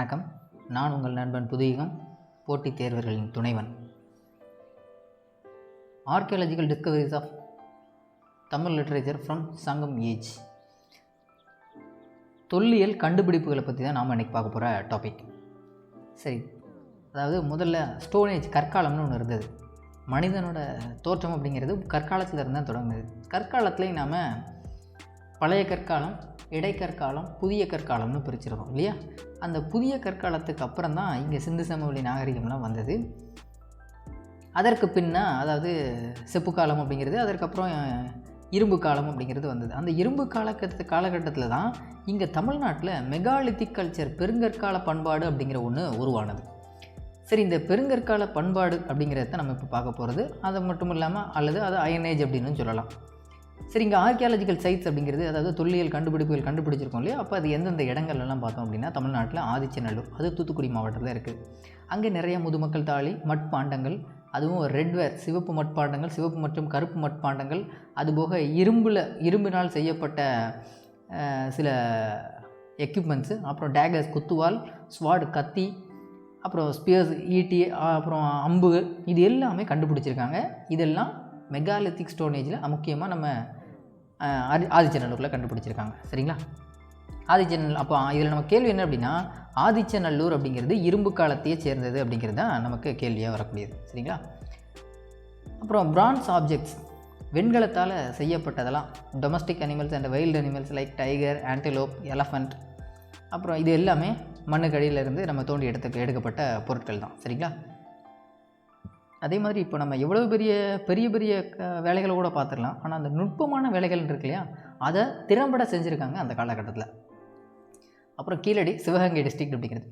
வணக்கம். நான் உங்கள் நண்பன் புதுயுகம், போட்டித் தேர்வர்களின் துணைவன். Archaeological discoveries of Tamil literature from Sangam age. தொல்லியல் கண்டுபிடிப்புகளை பற்றி தான் நாம் இன்றைக்கி பார்க்க போகிற டாபிக். சரி, அதாவது முதல்ல ஸ்டோன் ஏஜ், கற்காலம்னு ஒன்று இருந்தது. மனிதனோட தோற்றம் அப்படிங்கிறது கற்காலத்தில் இருந்தால் தொடங்குது. கற்காலத்துலேயும் நாம் பழைய கற்காலம், இடைக்கற்காலம், புதிய கற்காலம்னு பிரிச்சிருக்கோம் இல்லையா? அந்த புதிய கற்காலத்துக்கு அப்புறம் தான் இங்கே சிந்து சமவெளி நாகரிகம்லாம் வந்தது. அதற்கு அதாவது செப்பு காலம் அப்படிங்கிறது, அதற்கப்புறம் இரும்பு காலம் அப்படிங்கிறது வந்தது. அந்த இரும்பு காலகட்டத்தில் தான் இங்கே தமிழ்நாட்டில் மெகாலித்திக் கல்ச்சர், பெருங்கற்கால பண்பாடு அப்படிங்கிற ஒன்று உருவானது. சரி, இந்த பெருங்கற்கால பண்பாடு அப்படிங்கிறத நம்ம இப்போ பார்க்க போகிறது. அது மட்டும் இல்லாமல் அல்லது அது அயனேஜ் அப்படின்னு சொல்லலாம். சரி, இங்கே ஆர்கியாலஜிக்கல் சைட்ஸ் அப்படிங்கிறது, அதாவது தொல்லியல் கண்டுபிடிப்புகள் கண்டுபிடிச்சிருக்கோம் இல்லையா? அப்போ அது எந்தெந்த இடங்கள்லாம் பார்த்தோம் அப்படின்னா, தமிழ்நாட்டில் ஆதிச்சநல்லூர், அது தூத்துக்குடி மாவட்டத்தில் இருக்குது. அங்கே நிறைய முதுமக்கள் தாழி மட்பாண்டங்கள், அதுவும் ரெட்வேர், சிவப்பு மட்பாண்டங்கள், சிவப்பு மற்றும் கருப்பு மட்பாண்டங்கள், அதுபோக இரும்பினால் செய்யப்பட்ட சில எக்யூப்மெண்ட்ஸு, அப்புறம் டேகர்ஸ், குத்துவால், ஸ்வாட், கத்தி, அப்புறம் ஸ்பியர்ஸ், ஈட்டி, அப்புறம் அம்பு, இது எல்லாமே கண்டுபிடிச்சிருக்காங்க. இதெல்லாம் மெகாலித்திக் ஸ்டோனேஜில் முக்கியமாக நம்ம ஆதிச்சநல்லூரில் கண்டுபிடிச்சிருக்காங்க. சரிங்களா? ஆதிச்சநல்லூர். அப்போ இதில் நம்ம கேள்வி என்ன அப்படின்னா, ஆதிச்சநல்லூர் அப்படிங்கிறது இரும்பு காலத்தையே சேர்ந்தது அப்படிங்கிறது தான் நமக்கு கேள்வியாக வரக்கூடியது. சரிங்களா? அப்புறம் பிரான்ஸ் ஆப்ஜெக்ட்ஸ், வெண்கலத்தால் செய்யப்பட்டதெல்லாம், domestic animals and wild animals like tiger, antelope, elephant, அப்புறம் இது எல்லாமே மண்ணுக்கடியிலேருந்து நம்ம தோண்டி எடுக்கப்பட்ட பொருட்கள் தான். சரிங்களா? அதே மாதிரி இப்போ நம்ம எவ்வளோ பெரிய வேலைகளை கூட பார்த்துடலாம். ஆனால் அந்த நுட்பமான வேலைகள் இருக்கு இல்லையா, அதை திறம்பட செஞ்சுருக்காங்க அந்த காலகட்டத்தில். அப்புறம் கீழடி, சிவகங்கை டிஸ்ட்ரிக்ட் அப்படிங்கிறது.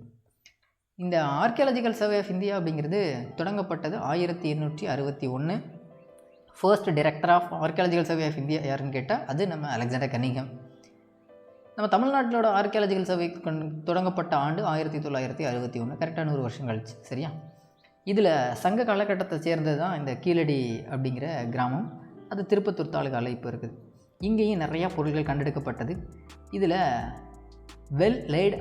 இந்த ஆர்கியாலஜிக்கல் சர்வே ஆஃப் இந்தியா அப்படிங்கிறது தொடங்கப்பட்டது 1861. First director of archaeological survey of India யாருன்னு கேட்டால் அது நம்ம அலெக்சாண்டர் கன்னிங்ஹாம். நம்ம தமிழ்நாட்டிலோட ஆர்கியாலஜிக்கல் சர்வே தொடங்கப்பட்ட ஆண்டு 1961, கரெக்டாக 100 வருஷம் கழிச்சு. சரியா? இதில் சங்க காலகட்டத்தை சேர்ந்தது தான் இந்த கீழடி அப்படிங்கிற கிராமம். அது திருப்பத்தூர் தாலுகாவில் இப்போ இருக்குது. இங்கேயும் நிறையா பொருட்கள் கண்டெடுக்கப்பட்டது. இதில் well late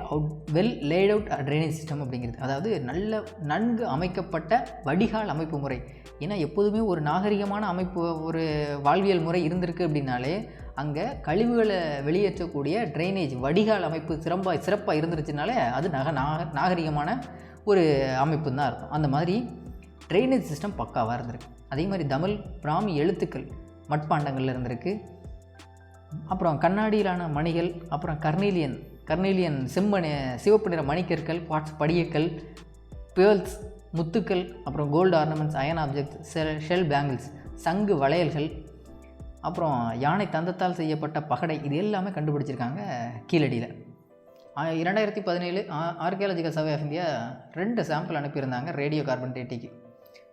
out drainage system அப்படிங்கிறது, அதாவது நன்கு அமைக்கப்பட்ட வடிகால் அமைப்பு முறை. ஏன்னா எப்போதுமே ஒரு நாகரிகமான அமைப்பு, ஒரு வாழ்வியல் முறை இருந்திருக்கு அப்படின்னாலே அங்கே கழிவுகளை வெளியேற்றக்கூடிய ட்ரைனேஜ் வடிகால் அமைப்பு சிறப்பாக இருந்துருச்சுனாலே அது நாகரிகமான ஒரு அமைப்புன்னு தான் இருக்கும். அந்த மாதிரி ட்ரைனேஜ் சிஸ்டம் பக்காவாக இருந்திருக்கு. அதே மாதிரி தமிழ் பிராமி எழுத்துக்கள் மட்பாண்டங்களில் இருந்திருக்கு. அப்புறம் கண்ணாடியிலான மணிகள், அப்புறம் கர்னீலியன் சிவப்பு நிற மணிக்கற்கள், குவார்ட்ஸ் படியக்கல், பேர்ல்ஸ் முத்துக்கள், அப்புறம் gold ornaments, iron objects, shell bangles, சங்கு வளையல்கள், அப்புறம் யானை தந்தத்தால் செய்யப்பட்ட பகடை, இது எல்லாமே கண்டுபிடிச்சிருக்காங்க கீழடியில். 2017 archaeological survey of India 2 sample அனுப்பியிருந்தாங்க ரேடியோ கார்பன் டேட்டிக்கு.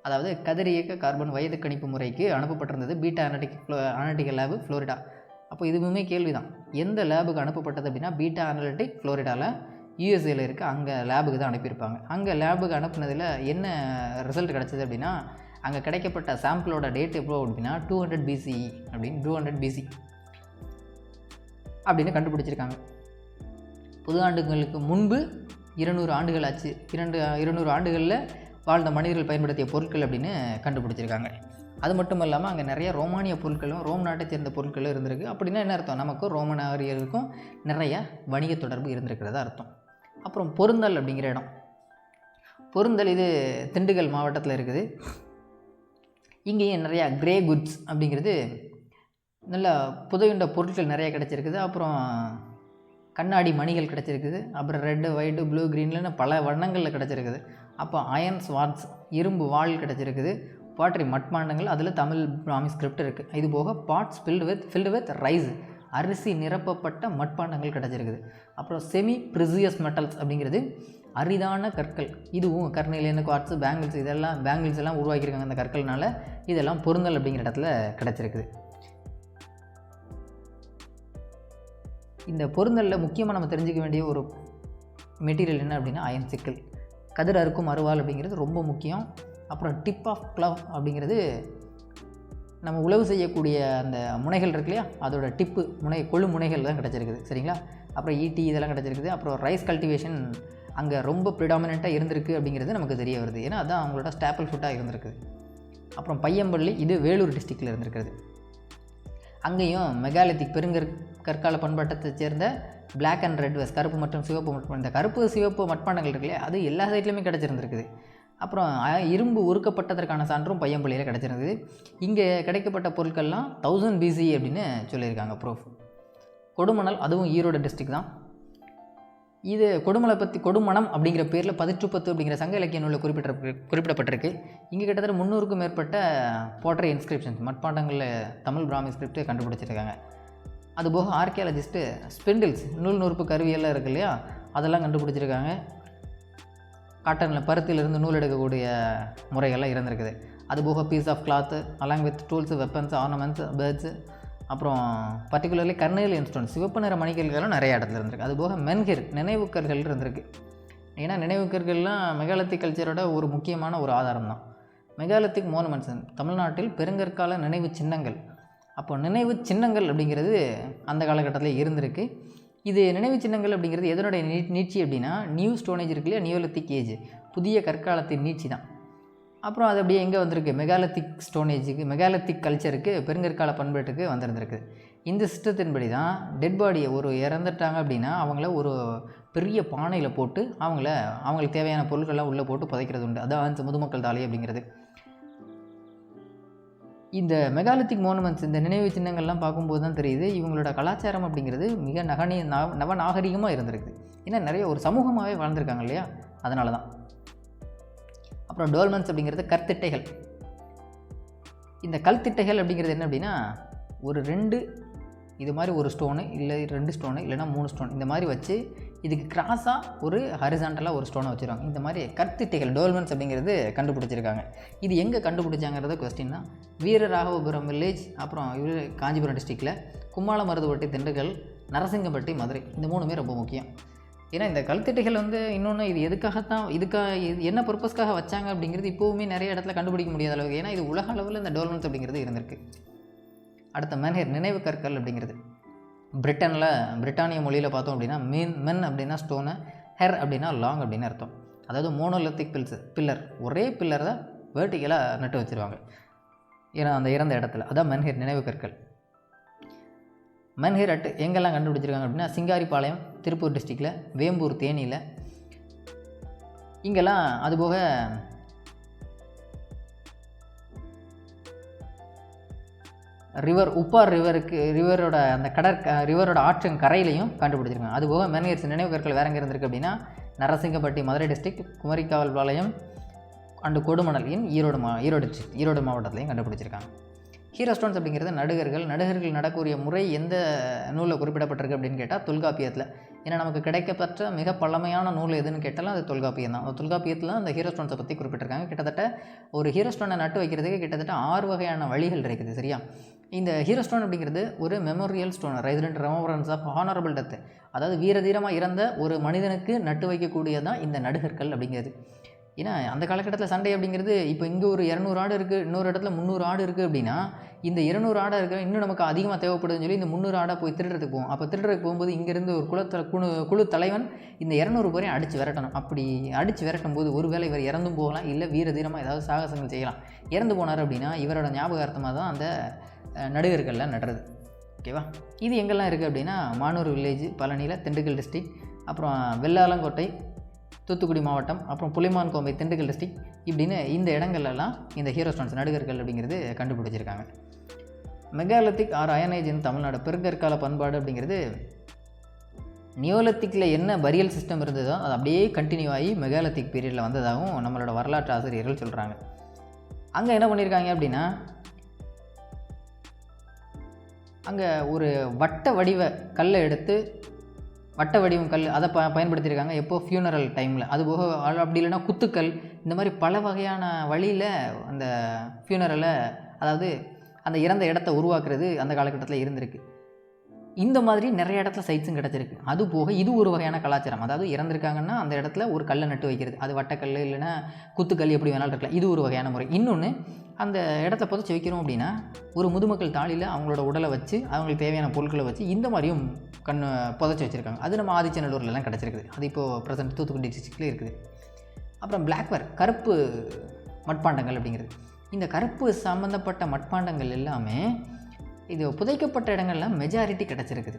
அதாவது கதிரியக்க கார்பன் வயது கணிப்பு முறைக்கு அனுப்பப்பட்டிருந்தது பீட்டா அனலிட்டிக்கல் லேபு, ஃப்ளோரிடா. அப்போ இதுவுமே கேள்வி தான், எந்த லேபுக்கு அனுப்பப்பட்டது அப்படின்னா பீட்டா அனலிட்டிக் ஃப்ளோரிடாவில் யூஎஸ்ஏல இருக்குது. அங்கே லேபுக்கு தான் அனுப்பியிருப்பாங்க. அங்கே லேபுக்கு அனுப்புனதில் என்ன ரிசல்ட் கிடச்சிது அப்படின்னா, அங்கே கிடைக்கப்பட்ட சாம்பிளோட டேட் எவ்வளோ அப்படின்னா 200 BCE அப்படின்னு கண்டுபிடிச்சிருக்காங்க. புது ஆண்டுகளுக்கு முன்பு 200 ஆண்டுகள் ஆச்சு. 200 ஆண்டுகளில் வாழ்ந்த மனிதர்கள் பயன்படுத்திய பொருட்கள் அப்படின்னு கண்டுபிடிச்சிருக்காங்க. அது மட்டும் இல்லாமல் அங்கே நிறைய ரோமானிய பொருட்களும், ரோம் நாட்டை சேர்ந்த பொருட்களும் இருந்திருக்கு. அப்படின்னா என்ன அர்த்தம்? நமக்கும் ரோம நாகரிகருக்கும் நிறைய வணிக தொடர்பு இருந்திருக்கிறதா அர்த்தம். அப்புறம் பொருந்தல் அப்படிங்கிற இடம், பொருந்தல் இது திண்டுக்கல் மாவட்டத்தில் இருக்குது. இங்கேயும் நிறையா கிரே குட்ஸ் அப்படிங்கிறது, நல்லா புதையுண்ட பொருட்கள் நிறையா கிடச்சிருக்குது. அப்புறம் கண்ணாடி மணிகள் கிடச்சிருக்குது. அப்புறம் ரெட்டு, ஒயிட்டு, ப்ளூ, க்ரீன்லன்னு பல வண்ணங்களில் கிடச்சிருக்குது. அப்போ அயன் ஸ்வாட்ஸ், இரும்பு வாள் கிடச்சிருக்குது. பாட்ரி மட்பாண்டங்கள், அதில் தமிழ் பிராமி ஸ்கிரிப்ட் இருக்குது. இது போக பாட்ஸ் ஃபில்டு வித் ரைஸ், அரிசி நிரப்பப்பட்ட மட்பாண்டங்கள் கிடச்சிருக்குது. அப்புறம் செமி ப்ரிசியஸ் மெட்டல்ஸ் அப்படிங்கிறது அரிதான கற்கள். இதுவும் கர்னீலியன், குவார்ட்ஸ், பேங்கிள்ஸ் எல்லாம் உருவாக்கியிருக்காங்க அந்த கற்கள்னால. இதெல்லாம் பொருந்தல் அப்படிங்கிற இடத்துல கிடச்சிருக்குது. இந்த பொருந்தலில் முக்கியமாக நம்ம தெரிஞ்சிக்க வேண்டிய ஒரு மெட்டீரியல் என்ன அப்படின்னா அயன் சிக்கல். கதிர் அறுக்கும் அருவாள் அப்படிங்கிறது ரொம்ப முக்கியம். அப்புறம் டிப் ஆஃப் க்ளவ் அப்படிங்கிறது நம்ம உழவு செய்யக்கூடிய அந்த முனைகள் இருக்கு இல்லையா, அதோட கொழு முனைகள் தான் கிடச்சிருக்குது. சரிங்களா? அப்புறம் ஈட்டி இதெல்லாம் கிடச்சிருக்குது. அப்புறம் ரைஸ் கல்டிவேஷன் அங்கே ரொம்ப ப்ரிடாமினெண்ட்டாக இருந்திருக்கு அப்படிங்கிறது நமக்கு தெரிய வருது. ஏன்னா அதுதான் அவங்களோட ஸ்டாப்பிள் ஃபுட்டாக இருந்திருக்குது. அப்புறம் பையம்பள்ளி, இது வேலூர் டிஸ்ட்ரிக்டில் இருந்திருக்கிறது. அங்கேயும் மெகாலித்திக் கற்கால பண்பாட்டத்தை சேர்ந்த பிளாக் அண்ட் ரெட் வெஸ், கருப்பு மற்றும் சிவப்பு மட்பாண்டம். இந்த கருப்பு சிவப்பு மட்பாண்டங்கள் இருக்குல்லையே, அது எல்லா சைட்லையுமே கிடச்சிருந்துருக்குது. அப்புறம் இரும்பு உருக்கப்பட்டதற்கான சான்றும் பையம்பள்ளியில் கிடச்சிருந்தது. இங்கே கிடைக்கப்பட்ட பொருட்கள்லாம் 1000 BC அப்படின்னு சொல்லியிருக்காங்க ப்ரூஃப். கொடுமணல், அதுவும் ஈரோடு டிஸ்ட்ரிக்ட் தான். இது கொடுமலை பற்றி கொடுமணம் அப்படிங்கிற பேரில் 10 அப்படிங்கிற சங்க இலக்கிய நூலில் குறிப்பிடப்பட்டிருக்கு. இங்கே கிட்டத்தட்ட 300க்கும் மேற்பட்ட போட்டரி இன்ஸ்கிரிப்ஷன்ஸ், மட்பாண்டங்களில் தமிழ் பிராமி ஸ்கிரிப்டை கண்டுபிடிச்சிருக்காங்க. அதுபோக ஆர்கியாலஜிஸ்ட்டு ஸ்பெண்டில்ஸ், நூல் நூற்பு கருவியெல்லாம் இருக்கு இல்லையா, அதெல்லாம் கண்டுபிடிச்சிருக்காங்க. காட்டனில் பருத்திலிருந்து நூல் எடுக்கக்கூடிய முறைகள்லாம் இருந்திருக்குது. அதுபோக piece of cloth along with tools, weapons, ornaments, birds, அப்புறம் பர்டிகுலர்லி கர்னேலியன் ஸ்டோன், சிவப்பு நிற மணிக்கல்களும் நிறைய இடத்துல இருந்திருக்கு. அதுபோக மென்ஹிர், நினைவுக்கர்கள் இருந்திருக்கு. ஏன்னா நினைவுக்கர்கள்லாம் மெகாலித்திக் கல்ச்சரோட ஒரு முக்கியமான ஒரு ஆதாரம் தான். மெகாலித்திக் மோனுமெண்ட்ஸ், தமிழ்நாட்டில் பெருங்கற்கால நினைவு சின்னங்கள். அப்போ நினைவு சின்னங்கள் அப்படிங்கிறது அந்த காலகட்டத்தில் இருந்திருக்கு. இது நினைவு சின்னங்கள் அப்படிங்கிறது எதனுடைய நீட்சி அப்படின்னா, நியூ ஸ்டோனேஜ் இருக்கு இல்லையா, நியோலித்திக் ஏஜ், புதிய கற்காலத்தின் நீட்சி தான். அப்புறம் அது அப்படியே எங்கே வந்திருக்கு, மெகாலித்திக் ஸ்டோனேஜுக்கு, மெகாலித்திக் கல்ச்சருக்கு, பெருங்கற்கால பண்பாட்டுக்கு வந்திருந்திருக்கு. இந்த சிஸ்டத்தின்படி தான் டெட் பாடியை ஒரு இறந்துட்டாங்க அப்படின்னா அவங்கள ஒரு பெரிய பானையில் போட்டு அவங்களுக்கு தேவையான பொருட்கள்லாம் உள்ளே போட்டு புதைக்கிறது உண்டு. அதான் முதுமக்கள் தாலி அப்படிங்கிறது. இந்த மெகாலித்திக் மோனுமெண்ட்ஸ், இந்த நினைவு சின்னங்கள்லாம் பார்க்கும்போது தான் தெரியுது இவங்களோட கலாச்சாரம் அப்படிங்கிறது மிக நவநாகரிகமாக இருந்திருக்கு. ஏன்னா நிறைய ஒரு சமூகமாகவே வாழ்ந்திருக்காங்க இல்லையா, அதனால தான். அப்புறம் டோல்மெண்ட்ஸ் அப்படிங்கிறது கற்திட்டைகள். இந்த கல்திட்டைகள் அப்படிங்கிறது என்ன அப்படின்னா, ஒரு 2 இது மாதிரி ஒரு ஸ்டோனு, இல்லை 2 ஸ்டோனு, இல்லைனா 3 ஸ்டோன், இந்த மாதிரி வச்சு இதுக்கு கிராஸாக ஒரு ஹரிசாண்டலாக ஒரு ஸ்டோனை வச்சுருவாங்க. இந்த மாதிரி கற்திட்டைகள், டோல்மெண்ட்ஸ் அப்படிங்கிறது கண்டுபிடிச்சிருக்காங்க. இது எங்கே கண்டுபிடிச்சாங்கிறத கொஸ்டின் தான். வீரராகவபுரம் வில்லேஜ், அப்புறம் காஞ்சிபுரம் டிஸ்ட்ரிக்டில், கும்மாளமருதுப்பட்டி திண்டுக்கல், நரசிங்கப்பட்டி மதுரை, இந்த 3மே ரொம்ப முக்கியம். ஏன்னா இந்த கல்திட்டைகள் இன்னொன்று இது இது என்ன பர்பஸ்க்காக வச்சாங்க அப்படிங்கிறது இப்போவுமே நிறைய இடத்துல கண்டுபிடிக்க முடியாத அளவுக்கு. ஏன்னா இது உலக அளவில் இந்த டோல்மெண்ட்ஸ் அப்படிங்கிறது இருந்திருக்கு. அடுத்த மென்ஹிர், நினைவு கற்கள் அப்படிங்கிறது பிரிட்டானிய மொழியில் பார்த்தோம் அப்படின்னா மென் அப்படின்னா ஸ்டோனு, ஹெர் அப்படின்னா லாங் அப்படின்னு அர்த்தம். அதாவது மோனோலித்திக் பில்லர், ஒரே பில்லர் தான் வேர்ட்டிக்கலாக நட்டு வச்சுருவாங்க ஏன்னா அந்த இறந்த இடத்துல. அதான் மென்ஹிர், நினைவு கற்கள். மென்ஹிர் எங்கெல்லாம் கண்டுபிடிச்சிருக்காங்க அப்படின்னா, சிங்காரிப்பாளையம் திருப்பூர் டிஸ்ட்ரிக்டில், வேம்பூர் தேனியில், இங்கெல்லாம். அதுபோக உப்பார் ரிவரோட அந்த ரிவரோட ஆற்றங்கரையிலையும் கண்டுபிடிச்சிருக்காங்க. அதுபோக மென்ஹிர்ஸ் நினைவு கற்கள் வேறு எங்கே இருந்திருக்கு அப்படின்னா, நரசிங்கப்பட்டி மதுரை டிஸ்ட்ரிக்ட், குமரிக்காவல் பாளையம் அண்டு கொடுமணல் ஈரோடு மாவட்டத்திலையும் கண்டுபிடிச்சிருக்காங்க. ஹீரோ ஸ்டோன்ஸ் அப்படிங்கிறது நடுகர்கள் நடக்கூடிய முறை எந்த நூலில் குறிப்பிடப்பட்டிருக்கு அப்படின்னு கேட்டால் தொல்காப்பியத்தில். ஏன்னா நமக்கு கிடைக்கப்பட்ட மிக பழமையான நூல் எதுன்னு கேட்டாலும் அது தொல்காப்பியம் தான். தொல்காப்பியத்தில் அந்த ஹீரோ ஸ்டோன்ஸை பற்றி குறிப்பிட்டிருக்காங்க. கிட்டத்தட்ட ஒரு ஹீரோ ஸ்டோனை நட்டு வைக்கிறதுக்கு கிட்டத்தட்ட 6 வகையான வழிகள் இருக்குது. சரியா? இந்த ஹீரோ ஸ்டோன் அப்படிங்கிறது ஒரு memorial stone, resident remembrance of honourable death. அதாவது வீரதீரமாக இறந்த ஒரு மனிதனுக்கு நட்டு வைக்கக்கூடியதான் இந்த நடுகற்கள் அப்படிங்கிறது. ஏன்னா அந்த காலகட்டத்தில் சண்டை அப்படிங்கிறது, இப்போ இங்கே ஒரு 200 ஆடு இருக்குது, இன்னொரு இடத்துல 300 ஆடு இருக்குது அப்படின்னா, இந்த 200 ஆடை இருக்கிற இன்னும் நமக்கு அதிகமாக தேவைப்படுதுன்னு சொல்லி இந்த 300 ஆடை போய் திருடுறதுக்கு போவோம். அப்போ திருடுறதுக்கு போகும்போது இங்கேருந்து ஒரு குழு தலைவன் இந்த 200 பேரையும் அடித்து விரட்டணும். அப்படி அடித்து விரட்டும் போது ஒருவேளை இவர் இறந்தும் போகலாம், இல்லை வீரதீரமாக ஏதாவது சாகசங்கள் செய்யலாம். இறந்து போனார் அப்படின்னா இவரோட ஞாபகார்த்தமாக தான் அந்த நடுகர்கள்லாம் நடுறது. ஓகேவா? இது எங்கெல்லாம் இருக்குது அப்படின்னா, மானூர் வில்லேஜ் பழனியில், திண்டுக்கல் டிஸ்ட்ரிக்ட், அப்புறம் வெள்ளாளங்கோட்டை தூத்துக்குடி மாவட்டம், அப்புறம் புலிமான் கோம்பை திண்டுக்கல் டிஸ்ட்ரிக்ட், இப்படின்னு இந்த இடங்கள்லாம் இந்த ஹீரோ ஸ்டோன்ஸ் நடுகர்கள் அப்படிங்கிறது கண்டுபிடிச்சிருக்காங்க. மெகாலித்திக் ஆர் அயனேஜ் இன் தமிழ்நாடு, பெருங்கற்கால பண்பாடு அப்படிங்கிறது நியோலித்திக்கில் என்ன பரியல் சிஸ்டம் இருந்ததோ அது அப்படியே கண்டினியூ ஆகி மெகாலித்திக் பீரியடில் வந்ததாகவும் நம்மளோட வரலாற்று ஆசிரியர்கள் சொல்கிறாங்க. அங்கே என்ன பண்ணியிருக்காங்க அப்படின்னா, அங்கே ஒரு வட்ட வடிவ கல்லை எடுத்து, வட்ட வடிவம் கல் அதை பயன்படுத்தியிருக்காங்க. எப்போ? ஃபியூனரல் டைமில். அதுபோக அப்படி இல்லைன்னா குத்துக்கல், இந்த மாதிரி பல வகையான வழியில் அந்த ஃபியூனரலை, அதாவது அந்த இறந்த இடத்த உருவாக்குறது அந்த காலகட்டத்தில் இருந்திருக்கு. இந்த மாதிரி நிறைய இடத்துல சைட்ஸும் கிடச்சிருக்கு. அது போக இது ஒரு வகையான கலாச்சாரம். அதாவது இறந்துருக்காங்கன்னா அந்த இடத்துல ஒரு கல்லை நட்டு வைக்கிறது. அது வட்டக்கல் இல்லைன்னா குத்துக்கல் எப்படி வேணாலும் இருக்கலாம். இது ஒரு வகையான முறை. இன்னொன்று, அந்த இடத்துல புதைச்சி வைக்கிறோம் அப்படின்னா ஒரு முதுமக்கள் தாளியில் அவங்களோட உடலை வச்சு அவங்களுக்கு தேவையான பொருட்களை வச்சு இந்த மாதிரியும் புதைச்சி வச்சுருக்காங்க. அது நம்ம ஆதிச்சநல்லூர்லலாம் கிடச்சிருக்குது. அது இப்போது ப்ரெசென்ட் தூத்துக்குடி டிஸ்ட்ரிக்ட்லேயே இருக்குது. அப்புறம் பிளாக்வேர், கருப்பு மட்பாண்டங்கள் அப்படிங்கிறது. இந்த கருப்பு சம்மந்தப்பட்ட மட்பாண்டங்கள் எல்லாமே இது புதைக்கப்பட்ட இடங்கள்லாம் மெஜாரிட்டி கிடச்சிருக்குது.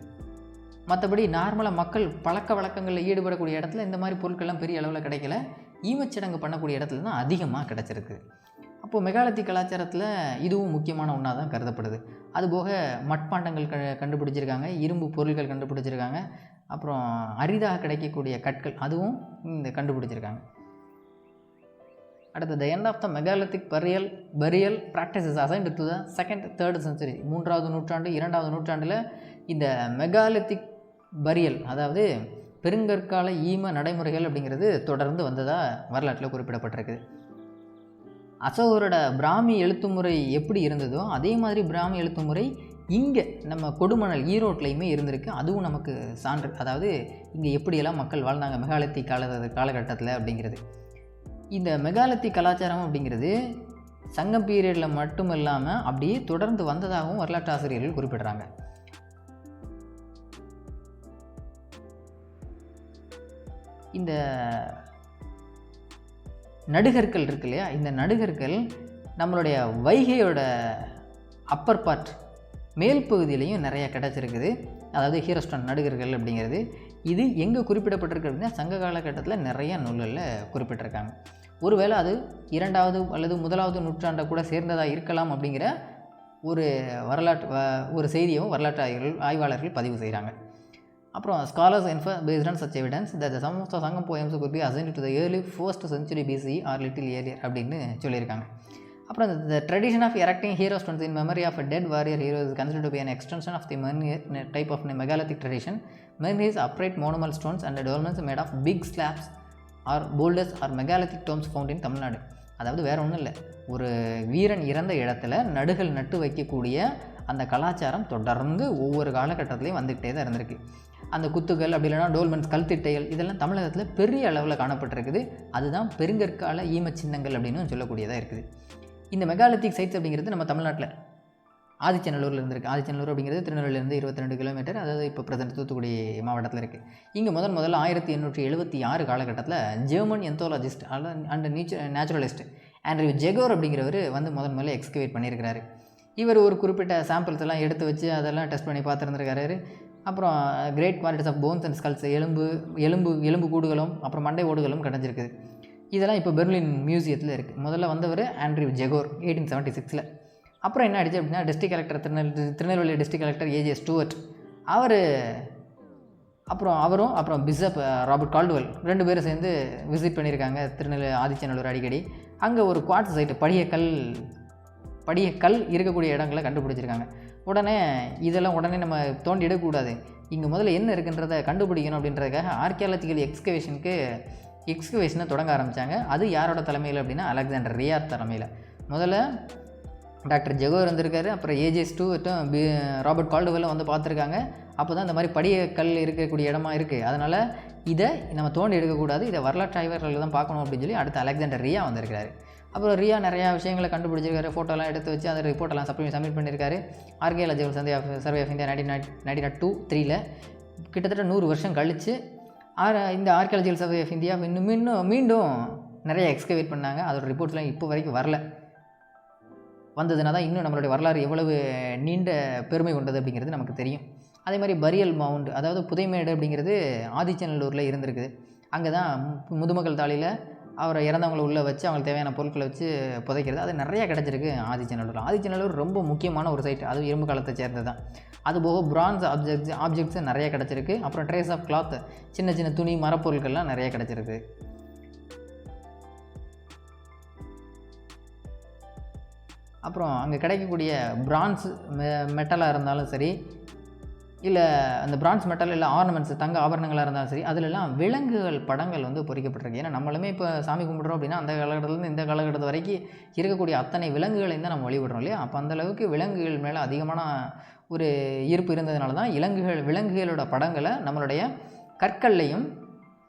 மற்றபடி நார்மலாக மக்கள் பழக்க வழக்கங்களில் ஈடுபடக்கூடிய இடத்துல இந்த மாதிரி பொருட்கள்லாம் பெரிய அளவில் கிடைக்கல. ஈமச்சடங்கு பண்ணக்கூடிய இடத்துல தான் அதிகமாக கிடச்சிருக்கு. அப்போது மெகாலத்திக் கலாச்சாரத்தில் இதுவும் முக்கியமான ஒன்றா தான் கருதப்படுது. அதுபோக மட்பாண்டங்கள் கண்டுபிடிச்சிருக்காங்க, இரும்பு பொருட்கள் கண்டுபிடிச்சிருக்காங்க, அப்புறம் அரிதாக கிடைக்கக்கூடிய கற்கள் அதுவும் இந்த கண்டுபிடிச்சிருக்காங்க. அடுத்து, the end of the megalithic burial practices assigned to the 2nd 3rd century, 3வது நூற்றாண்டு 2வது நூற்றாண்டில் இந்த மெகாலித்திக் பரியல், அதாவது பெருங்கற்கால ஈம நடைமுறைகள் அப்படிங்கிறது தொடர்ந்து வந்ததாக வரலாற்றில் குறிப்பிடப்பட்டிருக்கு. அசோகரோட பிராமி எழுத்துமுறை எப்படி இருந்ததோ அதே மாதிரி பிராமி எழுத்துமுறை இங்கே நம்ம கொடுமணல் ஈரோட்லையுமே இருந்திருக்கு. அதுவும் நமக்கு சான்று. அதாவது இங்கே எப்படியெல்லாம் மக்கள் வாழ்ந்தாங்க மெகாலித்திக் காலகட்டத்தில் அப்படிங்கிறது. இந்த மெகாலித்திக் கலாச்சாரம் அப்படிங்கிறது சங்கம் பீரியடில் மட்டும் இல்லாமல் அப்படியே தொடர்ந்து வந்ததாகவும் வரலாற்று ஆசிரியர்கள் குறிப்பிடுறாங்க. இந்த நடுகற்கள் இருக்கு இல்லையா, இந்த நடுகற்கள் நம்மளுடைய வைகையோட அப்பர் பார்ட் மேல் பகுதியிலையும் நிறையா கிடச்சிருக்குது. அதாவது ஹீரோஸ்டோன் நடுகர்கள் அப்படிங்கிறது இது எங்கே குறிப்பிடப்பட்டிருக்கு அப்படின்னா சங்க காலகட்டத்தில் நிறைய நூல்களில் குறிப்பிட்டிருக்காங்க. ஒருவேளை அது 2வது அல்லது 1வது நூற்றாண்டை கூட சேர்ந்ததாக இருக்கலாம் அப்படிங்கிற ஒரு செய்தியும் வரலாற்று ஆய்வாளர்கள் பதிவு செய்கிறாங்க. அப்புறம் scholars infer based on such evidence that some of the Sangam poems could be assigned to the early 1st century BCE or little earlier அப்படின்னு சொல்லியிருக்காங்க. அப்புறம் the tradition of erecting hero stones in memory of a dead warrior hero is considered to be an extension of the Menhir type of megalithic tradition. Menhir's upright monumental stones and dolmens made of big slabs or boulders or megalithic tombs found in Tamil Nadu. அதாவது வேறு ஒன்றும் இல்லை, ஒரு வீரன் இறந்த இடத்துல நடுகள் நட்டு வைக்கக்கூடிய அந்த கலாச்சாரம் தொடர்ந்து ஒவ்வொரு காலகட்டத்திலையும் வந்துக்கிட்டே தான் இருந்திருக்கு. அந்த குத்துகள் அப்படி இல்லைனா டோல்மென்ஸ், கல்திட்டைகள் இதெல்லாம் தமிழகத்தில் பெரிய அளவில் காணப்பட்டிருக்குது. அதுதான் பெருங்கற்கால ஈம சின்னங்கள் அப்படின்னு சொல்லக்கூடியதாக இருக்குது. இந்த மெகாலித்திக் சைட்ஸ் அப்படிங்கிறது நம்ம தமிழ்நாட்டில் ஆதிச்சநல்லூரில் இருந்திருக்கு. ஆதிச்சநல்லூர் அப்படிங்கிறது திருநெல்வேலியிலேருந்து 22 கிலோமீட்டர், அதாவது இப்போ ப்ரெசென்ட் தூத்துக்குடி மாவட்டத்தில் இருக்குது. இங்கே முதல்ல 1876 காலகட்டத்தில் ஜெர்மன் என்தோலாஜிஸ்ட் அண்ட் நேச்சுரலிஸ்ட் ஆண்ட்ரியூ ஜெகோர் அப்படிங்கிறவர் வந்து முதல்ல எக்ஸ்கவேட் பண்ணியிருக்கிறாரு. இவர் ஒரு குறிப்பிட்ட சாம்பிள்ஸ் எல்லாம் எடுத்து வச்சு அதெல்லாம் டெஸ்ட் பண்ணி பார்த்துருந்துருக்காரு. அப்புறம் great qualities of bones and skulls, எலும்பு கூடுகளும் அப்புறம் மண்டை ஓடுகளும் கிடஞ்சிருக்குது. இதெல்லாம் இப்போ பெர்லின் மியூசியத்தில் இருக்குது. முதல்ல வந்தவர் ஆண்ட்ரியூ ஜெகோர் 1876. அப்புறம் என்ன ஆயிடுச்சு அப்படின்னா district collector Tirunelveli district collector A J Stuart அப்புறம் பிஷப் ராபர்ட் கால்டுவெல் 2 பேரும் சேர்ந்து விசிட் பண்ணியிருக்காங்க திருநெல்வேலி ஆதிச்சநல்லூர் அடிக்கடி. அங்கே ஒரு குவார்ட்ஸ் சைட்டு படியக்கல் இருக்கக்கூடிய இடங்களை கண்டுபிடிச்சிருக்காங்க. உடனே நம்ம தோண்டி எடுக்கக்கூடாது, இங்கே முதல்ல என்ன இருக்குன்றதை கண்டுபிடிக்கணும் அப்படின்றதுக்காக ஆர்கியாலஜிக்கல் எக்ஸ்கவேஷனை தொடங்க ஆரம்பித்தாங்க. அது யாரோட தலைமையில் அப்படின்னா அலெக்சாண்டர் ரியார் தலைமையில். முதல்ல டாக்டர் ஜெகோர் வந்திருக்காரு, அப்புறம் ஏஜே ஸ்டூவர்ட்டும் ராபர்ட் கால்டுவெல்லும் வந்து பார்த்துருக்காங்க. அப்போ தான் இந்த மாதிரி படியக்கல் இருக்கக்கூடிய இடமா இருக்குது, அதனால் இதை நம்ம தோண்டி எடுக்கக்கூடாது, இதை வரலாற்று ஆய்வாளர்கள் தான் பார்க்கணும் அப்படின்னு சொல்லி அடுத்து அலெக்சாண்டர் ரியா வந்திருக்காரு. அப்புறம் ரியா நிறையா விஷயங்களை கண்டுபிடிச்சிருக்காரு, ஃபோட்டோலாம் எடுத்து வச்சு அந்த ரிப்போர்ட்டெல்லாம் சப்மிட் பண்ணியிருக்காரு. ஆர்கியாலஜிக்கல் சர்வே ஆஃப் இந்தியா 1902-3 கிட்டத்தட்ட 100 வருஷம் கழித்து இந்த ஆர்கியாலஜிக்கல் சர்வே ஆஃப் இந்தியா மீண்டும் நிறைய எக்ஸ்கவேட் பண்ணாங்க. அதோட ரிப்போர்ட்ஸ்லாம் இப்போ வரைக்கும் வரல. வந்ததுனா தான் இன்னும் நம்மளுடைய வரலாறு எவ்வளவு நீண்ட பெருமை கொண்டது அப்படிங்கிறது நமக்கு தெரியும். அதே மாதிரி பரியல் மவுண்ட், அதாவது புதைமேடு அப்படிங்கிறது ஆதிச்சநல்லூரில் இருந்திருக்குது. அங்கே தான் முதுமக்கள் தாளியில் அவரை இறந்தவங்களை உள்ளே வச்சு அவங்களுக்கு தேவையான பொருட்களை வச்சு புதைக்கிறது. அது நிறையா கிடச்சிருக்கு ஆதிச்சநல்லூர். ஆதிச்சநல்லூர் ரொம்ப முக்கியமான ஒரு சைட், அது இரும்பு காலத்தை சேர்ந்தது தான். அதுபோக பிரான்ஸ் ஆப்ஜெக்ட்ஸு நிறையா கிடச்சிருக்கு. அப்புறம் ட்ரேஸ் ஆஃப் கிளாத், சின்ன சின்ன துணி மரப்பொருட்கள்லாம் நிறையா கிடச்சிருக்கு. அப்புறம் அங்கே கிடைக்கக்கூடிய பிரான்ஸ் மெட்டலாக இருந்தாலும் சரி, இல்லை அந்த பிரான்ஸ் மெட்டல் இல்லை ஆர்னமெண்ட்ஸ் தங்க ஆபரணங்களாக இருந்தாலும் சரி, அதிலெல்லாம் விலங்குகள் படங்கள் வந்து பொறிக்கப்பட்டிருக்கு. ஏன்னா நம்மளுமே இப்போ சாமி கும்பிட்றோம் அப்படின்னா அந்த காலகட்டத்துலேருந்து இந்த காலகட்டத்து வரைக்கும் இருக்கக்கூடிய அத்தனை விலங்குகளையும் தான் நம்ம வழிபடுறோம் இல்லையா. அப்போ அந்தளவுக்கு விலங்குகள் மேலே அதிகமான ஒரு ஈர்ப்பு இருந்ததுனால தான் விலங்குகளோட படங்களை நம்மளுடைய கற்கள்லையும்,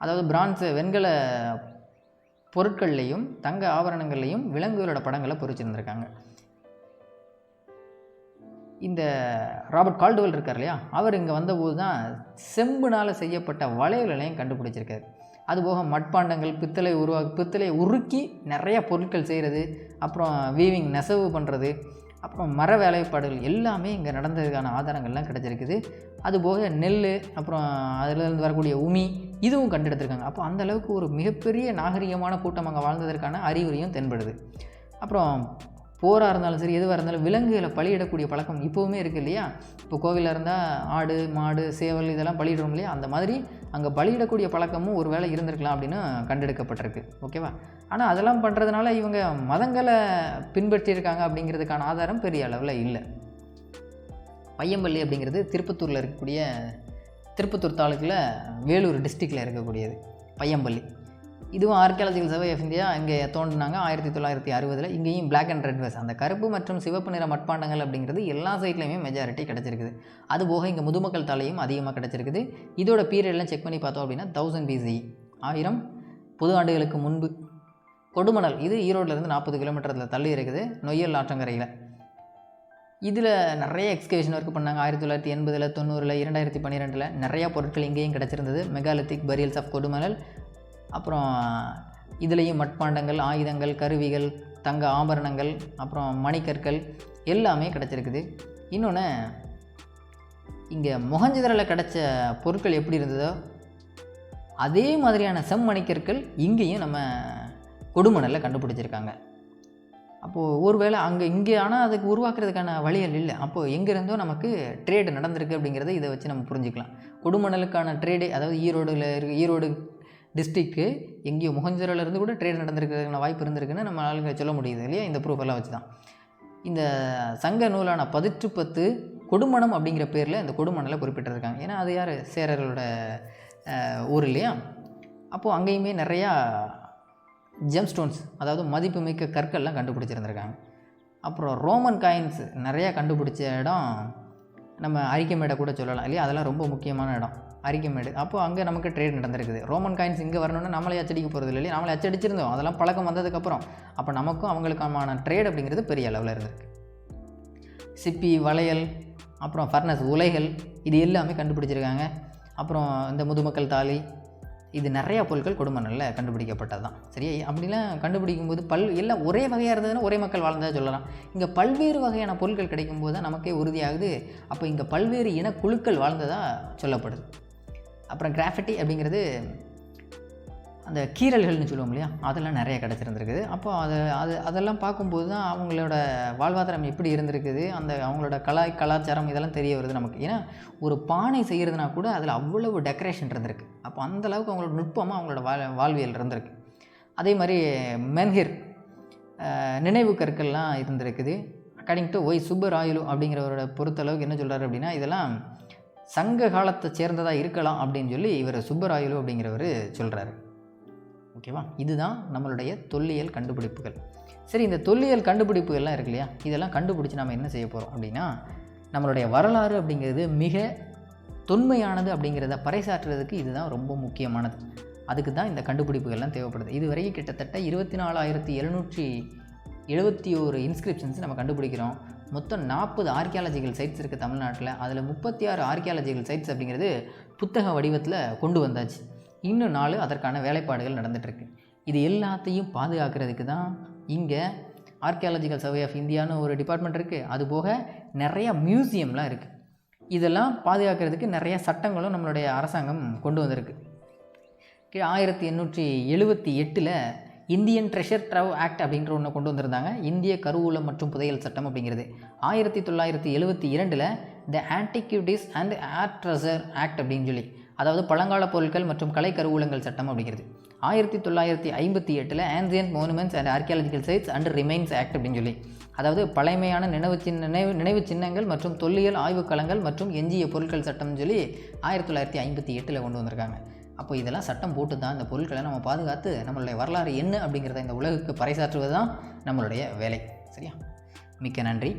அதாவது பிரான்ஸு வெண்கல பொருட்கள்லையும் தங்க ஆபரணங்கள்லையும் விலங்குகளோட படங்களை பொறிச்சிருந்திருக்காங்க. இந்த ராபர்ட் கால்டுவெல் இருக்கார் இல்லையா, அவர் இங்கே வந்தபோது தான் செம்புனால் செய்யப்பட்ட வளையல்களையும் கண்டுபிடிச்சிருக்காரு. அதுபோக மட்பாண்டங்கள், பித்தளை உருக்கி நிறையா பொருட்கள் செய்கிறது, அப்புறம் வீவிங் நெசவு பண்ணுறது, அப்புறம் மர வேலைப்பாடுகள் எல்லாமே இங்கே நடந்ததுக்கான ஆதாரங்கள்லாம் கிடச்சிருக்குது. அதுபோக நெல், அப்புறம் அதிலிருந்து வரக்கூடிய உமி, இதுவும் கண்டெடுத்திருக்காங்க. அப்போ அந்தளவுக்கு ஒரு மிகப்பெரிய நாகரிகமான கூட்டம் அங்கே வாழ்ந்ததற்கான அறிகுறியும் தென்படுது. அப்புறம் போராக இருந்தாலும் சரி, எதுவாக இருந்தாலும் விலங்குகளை பலியிடக்கூடிய பழக்கம் இப்போவுமே இருக்குது இல்லையா. இப்போ கோவிலில் இருந்தால் ஆடு, மாடு, சேவல் இதெல்லாம் பலியிடுறோம் இல்லையா, அந்த மாதிரி அங்கே பலியிடக்கூடிய பழக்கமும் ஒரு வேளை இருந்திருக்கலாம் அப்படின்னு கண்டெடுக்கப்பட்டிருக்கு. ஓகேவா. ஆனால் அதெல்லாம் பண்ணுறதுனால இவங்க மதங்களை பின்பற்றியிருக்காங்க அப்படிங்கிறதுக்கான ஆதாரம் பெரிய அளவில் இல்லை. பையம்பள்ளி அப்படிங்கிறது திருப்பத்தூரில் இருக்கக்கூடிய, திருப்பத்தூர் தாலுக்கில் வேலூர் டிஸ்ட்ரிக்டில் இருக்கக்கூடியது பையம்பள்ளி. இதுவும் ஆர்கியாலஜிக்கல் சர்வே ஆஃப் இந்தியா இங்கே தோன்றினாங்க 1960. இங்கேயும் பிளாக் அண்ட் ரெட் வேஸ், அந்த கருப்பு மற்றும் சிவப்பு நிற மட்பாண்டங்கள் அப்படிங்கிறது எல்லா சைட்லையுமே மெஜாரிட்டி கிடச்சிருக்குது. அதுபோக இங்கே முதுமக்கள் தாலையும் அதிகமாக கிடச்சிருக்குது. இதோட பீரியட்லாம் செக் பண்ணி பார்த்தோம் அப்படின்னா 1000 BCE, 1000 புது ஆண்டுகளுக்கு முன்பு. கொடுமணல், இது ஈரோட்டிலேருந்து 40 கிலோமீட்டரில் தள்ளி இருக்குது, நொய்யல் ஆற்றங்கரையில். இதில் நிறைய எக்ஸ்கவேஷன் ஒர்க் பண்ணாங்க. 1980, 90, 2012 நிறையா பொருட்கள் இங்கேயும் கிடச்சிருந்தது. Megalithic burials of Kodumanal. அப்புறம் இதுலேயும் மட்பாண்டங்கள், ஆயுதங்கள், கருவிகள், தங்க ஆபரணங்கள், அப்புறம் மணிக்கற்கள் எல்லாமே கிடச்சிருக்குது. இன்னொன்று, இங்கே மொஹஞ்சதாரோவில் கிடச்ச பொருட்கள் எப்படி இருந்ததோ அதே மாதிரியான செம்மணிக்கற்கள் இங்கேயும் நம்ம கொடுமணலில் கண்டுபிடிச்சிருக்காங்க. அப்போது ஒருவேளை இங்கே ஆனால் அதுக்கு உருவாக்குறதுக்கான வழிகள் இல்லை. அப்போது எங்கேருந்தோ நமக்கு ட்ரேடு நடந்திருக்கு அப்படிங்கிறத இதை வச்சு நம்ம புரிஞ்சுக்கலாம். கொடுமணலுக்கான ட்ரேடு, அதாவது ஈரோடு டிஸ்ட்ரிக்கு எங்கேயோ மொஹஞ்சதாரோலேருந்து கூட ட்ரேட் நடந்திருக்கிறதுக்கான வாய்ப்பு இருந்திருக்குன்னு நம்ம ஆளுங்க சொல்ல முடியுது இல்லையா, இந்த ப்ரூஃப் எல்லாம் வச்சு தான். இந்த சங்க நூலான 18 கொடுமணம் அப்படிங்கிற பேரில் இந்த கொடுமணலை குறிப்பிட்டிருக்காங்க. ஏன்னா அது யார், சேரர்களோட ஊர் இல்லையா. அப்போது அங்கேயுமே நிறையா ஜெம்ஸ்டோன்ஸ், அதாவது மதிப்புமிக்க கற்கள்லாம் கண்டுபிடிச்சிருந்துருக்காங்க. அப்புறம் ரோமன் காயின்ஸ் நிறையா கண்டுபிடிச்ச இடம் நம்ம அரிக்கமேடை கூட சொல்லலாம் இல்லையா, அதெல்லாம் ரொம்ப முக்கியமான இடம் அரிக்கமேடு. அப்போது அங்கே நமக்கு ட்ரேட் நடந்திருக்குது. ரோமன் காயின்ஸ் இங்கே வரணும்னா நம்மளே அச்சடிக்க போகிறது இல்லை இல்லையா, நம்மளே அச்சடிச்சிருந்தோம், அதெல்லாம் பழக்கம் வந்ததுக்கப்புறம். அப்போ நமக்கும் அவங்களுக்கான ட்ரேட் அப்படிங்கிறது பெரிய அளவில் இருந்திருக்கு. சிப்பி, வளையல், அப்புறம் ஃபர்னஸ், உலைகள், இது எல்லாமே கண்டுபிடிச்சிருக்காங்க. அப்புறம் இந்த முதுமக்கள் தாலி, இது நிறையா பொருட்கள் கொடுமணலில் கண்டுபிடிக்கப்பட்டது தான். சரியா. அப்படிலாம் கண்டுபிடிக்கும்போது எல்லாம் ஒரே வகையாக இருந்ததுன்னா ஒரே மக்கள் வாழ்ந்ததாக சொல்லலாம். இங்கே பல்வேறு வகையான பொருட்கள் கிடைக்கும்போது தான் நமக்கே உறுதியாகுது. அப்போ இங்கே பல்வேறு இனக்குழுக்கள் வாழ்ந்ததாக சொல்லப்படுது. அப்புறம் கிராஃபிட்டி அப்படிங்கிறது அந்த கீறல்கள்னு சொல்லுவோம் இல்லையா, அதெல்லாம் நிறைய கிடச்சிருந்துருக்குது. அப்போ அதெல்லாம் பார்க்கும்போது தான் அவங்களோட வாழ்வாதாரம் எப்படி இருந்திருக்குது, அவங்களோட கலாச்சாரம் இதெல்லாம் தெரிய வருது நமக்கு. ஏன்னா ஒரு பானை செய்கிறதுனா கூட அதில் அவ்வளவு டெக்கரேஷன் இருந்திருக்கு. அப்போ அந்தளவுக்கு அவங்களோட நுட்பமாக அவங்களோட வாழ்வியல் இருந்திருக்கு. அதே மாதிரி மென்ஹிர் நினைவு கற்கள்லாம் இருந்திருக்குது. அக்கார்டிங் டு ஒய் சுப்பராயலு அப்படிங்கிறவரோட பொறுத்தளவுக்கு என்ன சொல்கிறார் அப்படின்னா, இதெல்லாம் சங்க காலத்தை சேர்ந்ததாக இருக்கலாம் அப்படின்னு சொல்லி இவர் சுப்பராயலு அப்படிங்கிறவர் சொல்கிறாரு. ஓகேவா. இதுதான் நம்மளுடைய தொல்லியல் கண்டுபிடிப்புகள். சரி, இந்த தொல்லியல் கண்டுபிடிப்புகள்லாம் இருக்கு இல்லையா, இதெல்லாம் கண்டுபிடிச்சி நம்ம என்ன செய்ய போகிறோம் அப்படின்னா, நம்மளுடைய வரலாறு அப்படிங்கிறது மிக தொன்மையானது அப்படிங்கிறத பறைசாற்றுறதுக்கு இதுதான் ரொம்ப முக்கியமானது. அதுக்கு தான் இந்த கண்டுபிடிப்புகள்லாம் தேவைப்படுது. இதுவரைக்கும் கிட்டத்தட்ட 24,771 இன்ஸ்கிரிப்ஷன்ஸ் நம்ம கண்டுபிடிக்கிறோம். மொத்தம் 40 ஆர்கியாலஜிக்கல் சைட்ஸ் இருக்குது தமிழ்நாட்டில். அதில் 36 ஆர்கியாலஜிக்கல் சைட்ஸ் அப்படிங்கிறது புத்தக வடிவத்தில் கொண்டு வந்தாச்சு. இன்னும் 4 அதற்கான வேலைப்பாடுகள் நடந்துகிட்ருக்கு. இது எல்லாத்தையும் பாதுகாக்கிறதுக்கு தான் இங்கே ஆர்கியாலஜிக்கல் சர்வே ஆஃப் இந்தியான்னு ஒரு டிபார்ட்மெண்ட் இருக்குது. அதுபோக நிறையா மியூசியம்லாம் இருக்குது. இதெல்லாம் பாதுகாக்கிறதுக்கு நிறையா சட்டங்களும் நம்மளுடைய அரசாங்கம் கொண்டு வந்திருக்கு. 1878 இந்தியன் ட்ரெஷர் ட்ரவ் ஆக்ட் அப்படின்ற ஒன்று கொண்டு வந்திருந்தாங்க. இந்திய கருவூலம் மற்றும் புதையல் சட்டம் அப்படிங்கிறது. 1972 த ஆன்டிக்யூட்டிஸ் அண்ட் ஆர்ட் ட்ரெஷர் ஆக்ட் அப்படின்னு சொல்லி, அதாவது பழங்கால பொருட்கள் மற்றும் கலை கருவூலங்கள் சட்டம் அப்படிங்கிறது. 1958 ancient monuments and archaeological sides and remains act அப்படின்னு சொல்லி, அதாவது பழமையான நினைவு சின்னங்கள் மற்றும் தொல்லியல் ஆய்வுக்களங்கள் மற்றும் எஞ்சிய பொருட்கள் சட்டம்னு சொல்லி 1958 கொண்டு வந்திருக்காங்க. அப்போ இதெல்லாம் சட்டம் போட்டு தான் இந்த பொருட்களை நம்ம பாதுகாத்து நம்மளுடைய வரலாறு என்ன அப்படிங்கிறத இந்த உலகுக்கு பறைசாற்றுவது தான் நம்மளுடைய வேலை. சரியா. மிக்க நன்றி.